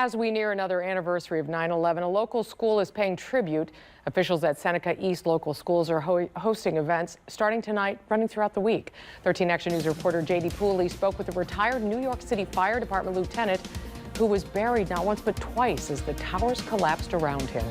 As we near another anniversary of 9/11, a local school is paying tribute. Officials at Seneca East local schools are hosting events starting tonight, running throughout the week. 13 Action News reporter J.D. Pooley spoke with a retired New York City Fire Department lieutenant who was buried not once but twice as the towers collapsed around him.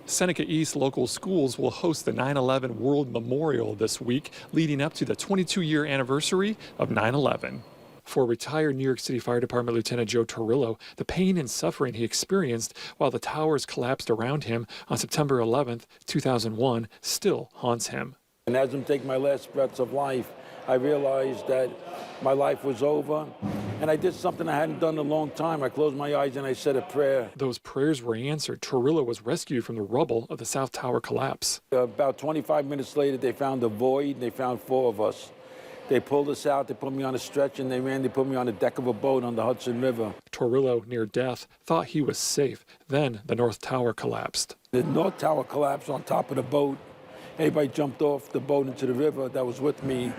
Seneca East local schools will host the 9/11 World Memorial this week, leading up to the 22-year anniversary of 9/11. For retired New York City Fire Department Lieutenant Joe Torillo, the pain and suffering he experienced while the towers collapsed around him on September 11th, 2001 still haunts him. And as I'm taking my last breaths of life, I realized that my life was over, and I did something I hadn't done in a long time. I closed my eyes and I said a prayer. Those prayers were answered. Torillo was rescued from the rubble of the South Tower collapse. About 25 minutes later, they found a void, and they found 4 of us. They pulled us out, they put me on a stretcher, and they put me on the deck of a boat on the Hudson River. Torillo, near death, thought he was safe. Then the North Tower collapsed. The North Tower collapsed on top of the boat. Everybody jumped off the boat into the river that was with me,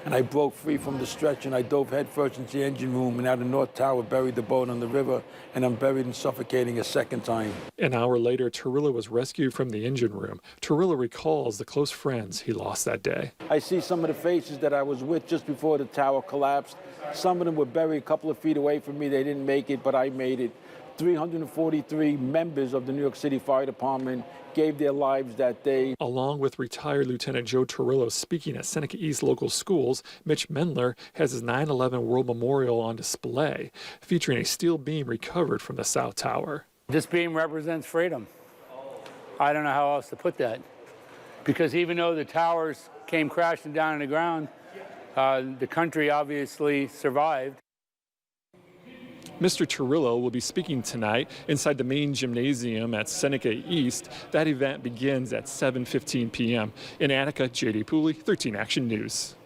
and I broke free from the stretcher, and I dove headfirst into the engine room, and now the North Tower buried the boat on the river, and I'm buried and suffocating a second time. An hour later, Torillo was rescued from the engine room. Torillo recalls the close friends he lost that day. I see some of the faces that I was with just before the tower collapsed. Some of them were buried a couple of feet away from me. They didn't make it, but I made it. 343 members of the New York City Fire Department gave their lives that day. Along with retired Lieutenant Joe Torillo speaking at Seneca East local schools, Mitch Mendler has his 9/11 World Memorial on display, featuring a steel beam recovered from the South Tower. This beam represents freedom. I don't know how else to put that. Because even though the towers came crashing down on the ground, the country obviously survived. Mr. Torillo will be speaking tonight inside the main gymnasium at Seneca East. That event begins at 7:15 p.m. In Attica, J.D. Pooley, 13 Action News.